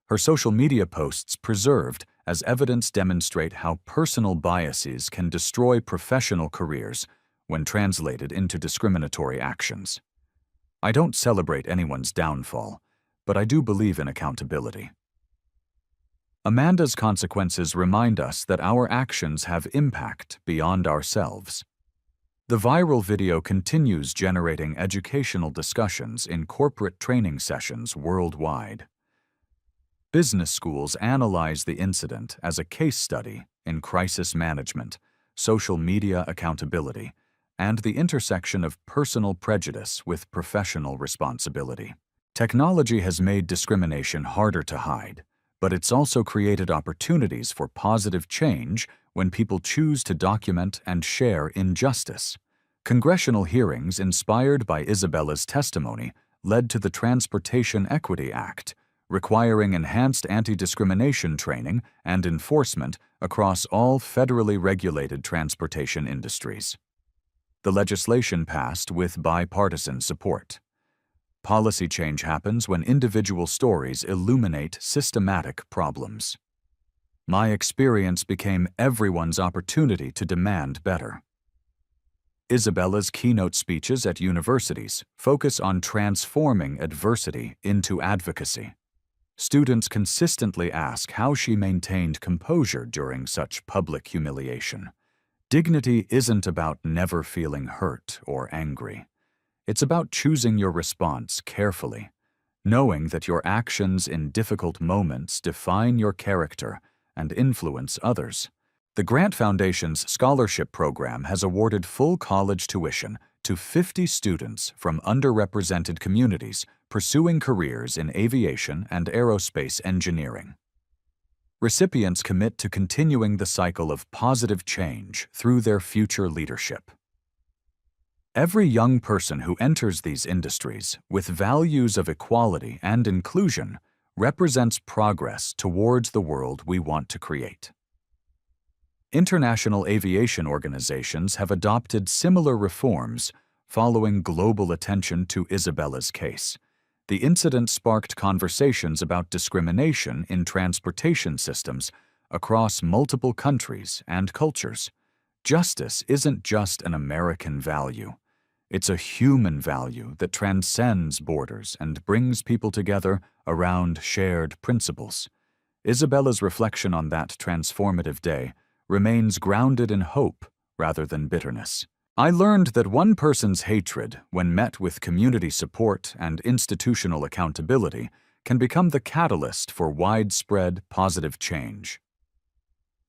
Her social media posts preserved as evidence demonstrate how personal biases can destroy professional careers when translated into discriminatory actions. I don't celebrate anyone's downfall, but I do believe in accountability. Amanda's consequences remind us that our actions have impact beyond ourselves. The viral video continues generating educational discussions in corporate training sessions worldwide. Business schools analyze the incident as a case study in crisis management, social media accountability, and the intersection of personal prejudice with professional responsibility. Technology has made discrimination harder to hide, but it's also created opportunities for positive change when people choose to document and share injustice. Congressional hearings inspired by Isabella's testimony led to the Transportation Equity Act, requiring enhanced anti-discrimination training and enforcement across all federally regulated transportation industries. The legislation passed with bipartisan support. Policy change happens when individual stories illuminate systematic problems. My experience became everyone's opportunity to demand better. Isabella's keynote speeches at universities focus on transforming adversity into advocacy. Students consistently ask how she maintained composure during such public humiliation. Dignity isn't about never feeling hurt or angry. It's about choosing your response carefully, knowing that your actions in difficult moments define your character and influence others. The Grant Foundation's scholarship program has awarded full college tuition to 50 students from underrepresented communities pursuing careers in aviation and aerospace engineering. Recipients commit to continuing the cycle of positive change through their future leadership. Every young person who enters these industries with values of equality and inclusion represents progress towards the world we want to create. International aviation organizations have adopted similar reforms following global attention to Isabella's case. The incident sparked conversations about discrimination in transportation systems across multiple countries and cultures. Justice isn't just an American value. It's a human value that transcends borders and brings people together around shared principles. Isabella's reflection on that transformative day remains grounded in hope rather than bitterness. I learned that one person's hatred, when met with community support and institutional accountability, can become the catalyst for widespread positive change.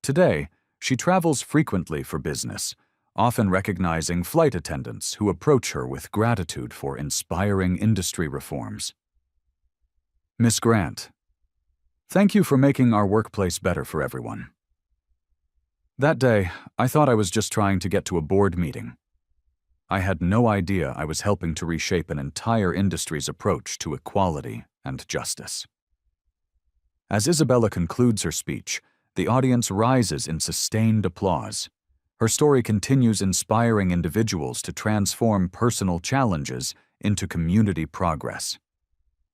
Today, she travels frequently for business, often recognizing flight attendants who approach her with gratitude for inspiring industry reforms. Miss Grant, thank you for making our workplace better for everyone. That day, I thought I was just trying to get to a board meeting. I had no idea I was helping to reshape an entire industry's approach to equality and justice. As Isabella concludes her speech, the audience rises in sustained applause. Her story continues inspiring individuals to transform personal challenges into community progress.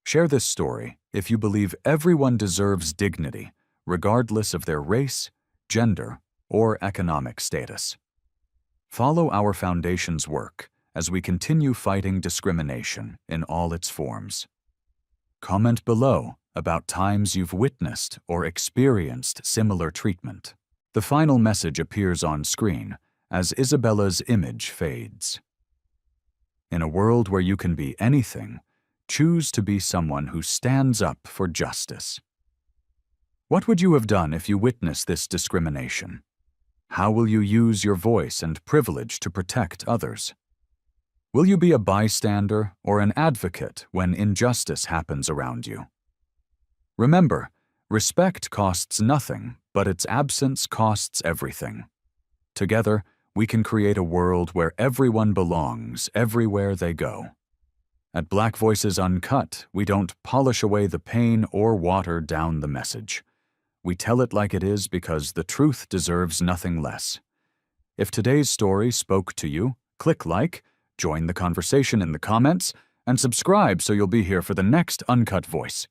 Share this story if you believe everyone deserves dignity, regardless of their race, gender, or economic status. Follow our foundation's work as we continue fighting discrimination in all its forms. Comment below about times you've witnessed or experienced similar treatment. The final message appears on screen as Isabella's image fades. In a world where you can be anything, choose to be someone who stands up for justice. What would you have done if you witnessed this discrimination? How will you use your voice and privilege to protect others? Will you be a bystander or an advocate when injustice happens around you? Remember, respect costs nothing, but its absence costs everything. Together, we can create a world where everyone belongs everywhere they go. At Black Voices Uncut, we don't polish away the pain or water down the message. We tell it like it is because the truth deserves nothing less. If today's story spoke to you, click like, join the conversation in the comments, and subscribe so you'll be here for the next Uncut Voice.